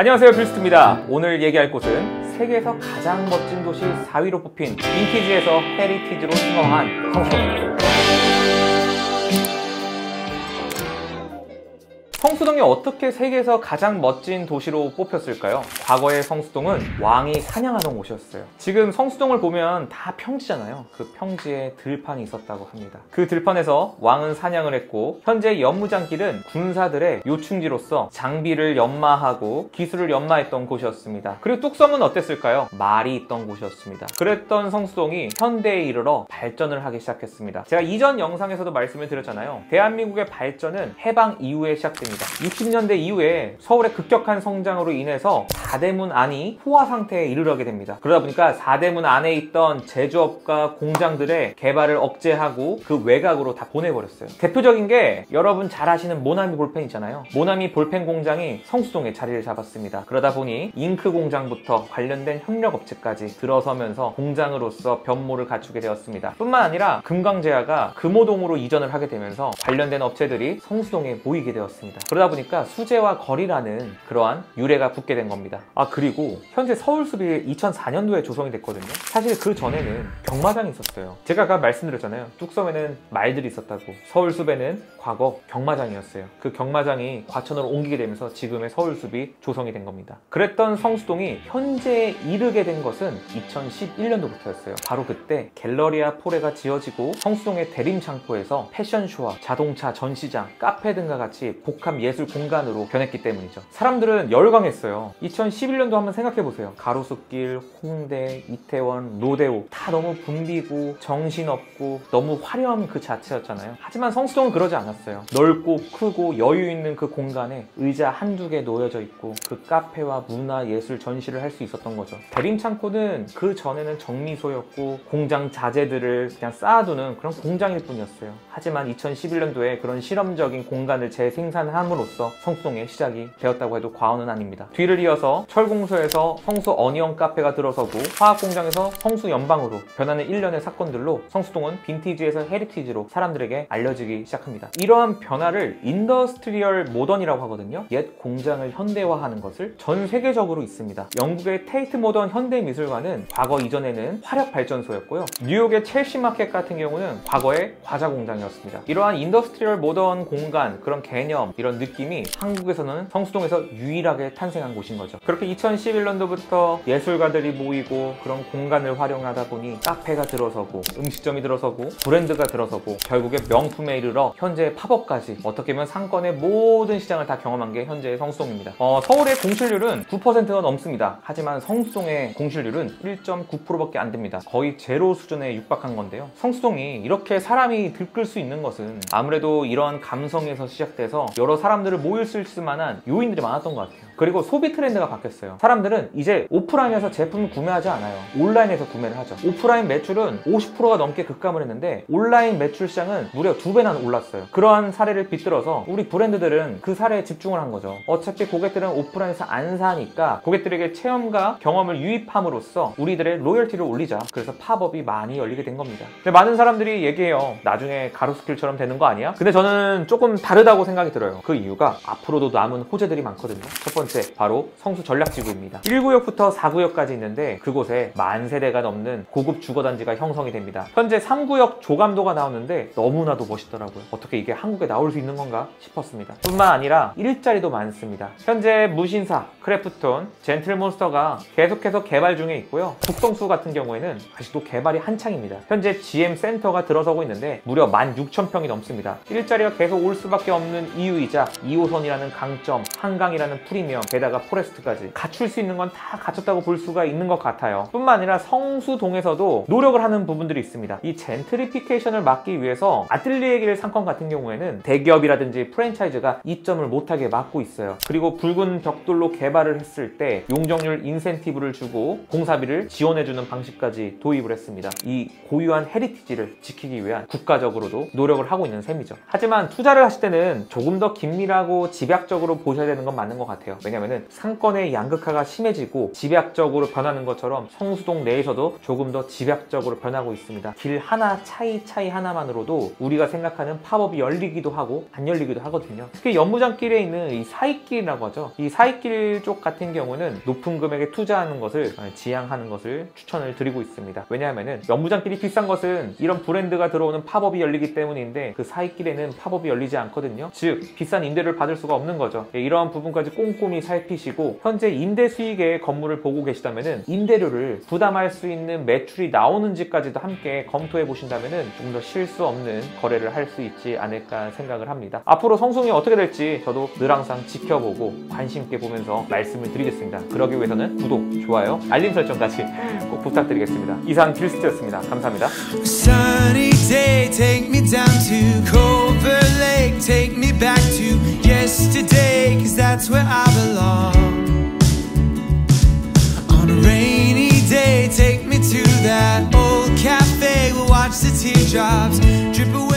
안녕하세요, 빌스트입니다. 오늘 얘기할 곳은 세계에서 가장 멋진 도시 4위로 뽑힌 빈티지에서 헤리티지로 승화한 성수동입니다. 성수동이 어떻게 세계에서 가장 멋진 도시로 뽑혔을까요? 과거의 성수동은 왕이 사냥하던 곳이었어요. 지금 성수동을 보면 다 평지잖아요. 그 평지에 들판이 있었다고 합니다. 그 들판에서 왕은 사냥을 했고, 현재 연무장길은 군사들의 요충지로서 장비를 연마하고 기술을 연마했던 곳이었습니다. 그리고 뚝섬은 어땠을까요? 말이 있던 곳이었습니다. 그랬던 성수동이 현대에 이르러 발전을 하기 시작했습니다. 제가 이전 영상에서도 말씀을 드렸잖아요. 대한민국의 발전은 해방 이후에 시작됩니다. 60년대 이후에 서울의 급격한 성장으로 인해서 4대문 안이 포화 상태에 이르게 됩니다. 그러다 보니까 4대문 안에 있던 제조업과 공장들의 개발을 억제하고 그 외곽으로 다 보내버렸어요. 대표적인 게 여러분 잘 아시는 모나미 볼펜 있잖아요. 모나미 볼펜 공장이 성수동에 자리를 잡았습니다. 그러다 보니 잉크 공장부터 관련된 협력업체까지 들어서면서 공장으로서 변모를 갖추게 되었습니다. 뿐만 아니라 금광제야가 금호동으로 이전을 하게 되면서 관련된 업체들이 성수동에 모이게 되었습니다. 그러다 보니까 수제화 거리라는 그러한 유래가 붙게 된 겁니다. 그리고 현재 서울숲이 2004년도에 조성이 됐거든요. 사실 그 전에는 경마장이 있었어요. 제가 아까 말씀드렸잖아요. 뚝섬에는 말들이 있었다고. 서울숲에는 과거 경마장이었어요. 그 경마장이 과천으로 옮기게 되면서 지금의 서울숲이 조성이 된 겁니다. 그랬던 성수동이 현재에 이르게 된 것은 2011년도부터였어요. 바로 그때 갤러리아 포레가 지어지고 성수동의 대림창고에서 패션쇼와 자동차 전시장, 카페 등과 같이 복합 예술 공간으로 변했기 때문이죠. 사람들은 열광했어요. 2011년도 한번 생각해보세요. 가로수길, 홍대, 이태원, 로데오 다 너무 붐비고 정신없고 너무 화려함 그 자체였잖아요. 하지만 성수동은 그러지 않았어요. 넓고 크고 여유 있는 그 공간에 의자 한두 개 놓여져 있고 그 카페와 문화 예술 전시를 할 수 있었던 거죠. 대림창고는 그 전에는 정미소였고 공장 자재들을 그냥 쌓아두는 그런 공장일 뿐이었어요. 하지만 2011년도에 그런 실험적인 공간을 재생산함으로써 성수동의 시작이 되었다고 해도 과언은 아닙니다. 뒤를 이어서 철공소에서 성수 어니언 카페가 들어서고 화학공장에서 성수 연방으로 변하는 일련의 사건들로 성수동은 빈티지에서 헤리티지로 사람들에게 알려지기 시작합니다. 이러한 변화를 인더스트리얼 모던이라고 하거든요. 옛 공장을 현대화하는 것을 전 세계적으로 있습니다. 영국의 테이트 모던 현대미술관은 과거 이전에는 화력발전소였고요. 뉴욕의 첼시 마켓 같은 경우는 과거의 과자 공장이었습니다. 이러한 인더스트리얼 모던 공간, 그런 개념, 이런 느낌이 한국에서는 성수동에서 유일하게 탄생한 곳인 거죠. 그렇게 2011년도부터 예술가들이 모이고 그런 공간을 활용하다 보니 카페가 들어서고 음식점이 들어서고 브랜드가 들어서고 결국에 명품에 이르러 현재의 팝업까지 어떻게 보면 상권의 모든 시장을 다 경험한 게 현재의 성수동입니다. 서울의 공실률은 9%가 넘습니다. 하지만 성수동의 공실률은 1.9%밖에 안 됩니다. 거의 제로 수준에 육박한 건데요. 성수동이 이렇게 사람이 들끓 수 있는 것은 아무래도 이런 감성에서 시작돼서 여러 사람들을 모일 수 있을 만한 요인들이 많았던 것 같아요. 그리고 소비 트렌드가 바뀌었어요. 사람들은 이제 오프라인에서 제품을 구매하지 않아요. 온라인에서 구매를 하죠. 오프라인 매출은 50%가 넘게 급감을 했는데 온라인 매출 시장은 무려 2배나 올랐어요. 그러한 사례를 빗들어서 우리 브랜드들은 그 사례에 집중을 한 거죠. 어차피 고객들은 오프라인에서 안 사니까 고객들에게 체험과 경험을 유입함으로써 우리들의 로열티를 올리자. 그래서 팝업이 많이 열리게 된 겁니다. 근데 많은 사람들이 얘기해요. 나중에 가로수길처럼 되는 거 아니야? 근데 저는 조금 다르다고 생각이 들어요. 그 이유가 앞으로도 남은 호재들이 많거든요. 첫 번째, 바로 성수 전략지구입니다. 1구역부터 4구역까지 있는데 그곳에 10,000세대가 넘는 고급 주거단지가 형성이 됩니다. 현재 3구역 조감도가 나오는데 너무나도 멋있더라고요. 어떻게 이게 한국에 나올 수 있는 건가 싶었습니다. 뿐만 아니라 일자리도 많습니다. 현재 무신사, 크래프톤, 젠틀몬스터가 계속해서 개발 중에 있고요. 북동수 같은 경우에는 아직도 개발이 한창입니다. 현재 GM 센터가 들어서고 있는데 무려 16,000평이 넘습니다. 일자리가 계속 올 수밖에 없는 이유이자 2호선이라는 강점, 한강이라는 프리미엄, 게다가 포레스트까지 갖출 수 있는 건 다 갖췄다고 볼 수가 있는 것 같아요. 뿐만 아니라 성수동에서도 노력을 하는 부분들이 있습니다. 이 젠트리피케이션을 막기 위해서 아틀리에 길 상권 같은 경우에는 대기업이라든지 프랜차이즈가 이점을 못하게 막고 있어요. 그리고 붉은 벽돌로 개발을 했을 때 용적률 인센티브를 주고 공사비를 지원해주는 방식까지 도입을 했습니다. 이 고유한 헤리티지를 지키기 위한 국가적으로도 노력을 하고 있는 셈이죠. 하지만 투자를 하실 때는 조금 더 긴밀하고 집약적으로 보셔야 되는 건 맞는 것 같아요. 왜냐면은 상권의 양극화가 심해지고 집약적으로 변하는 것처럼 성수동 내에서도 조금 더 집약적으로 변하고 있습니다. 길 하나 차이 하나만으로도 우리가 생각하는 팝업이 열리기도 하고 안 열리기도 하거든요. 특히 연무장길에 있는 이 사이길이라고 하죠. 이 사이길 쪽 같은 경우는 높은 금액에 투자하는 것을 지향하는 것을 추천을 드리고 있습니다. 왜냐하면은 연무장길이 비싼 것은 이런 브랜드가 들어오는 팝업이 열리기 때문인데 그 사이길에는 팝업이 열리지 않거든요. 즉 비싼 임대료를 받을 수가 없는 거죠. 이러한 부분까지 꼼꼼히 살피시고 현재 임대 수익의 건물을 보고 계시다면은 임대료를 부담할 수 있는 매출이 나오는지까지도 함께 검토해 보신다면은 조금 더 실수 없는 거래를 할 수 있지 않을까 생각을 합니다. 앞으로 성수동이 어떻게 될지 저도 늘 항상 지켜보고 관심 있게 보면서 말씀을 드리겠습니다. 그러기 위해서는 구독, 좋아요, 알림 설정까지 꼭 부탁드리겠습니다. 이상 길스트였습니다. 감사합니다. Sunny day, take me down to Culver Lake, take me back to yesterday, 'cause that's where I belong. On a rainy day, take me to that old cafe, we'll watch the teardrops drip away.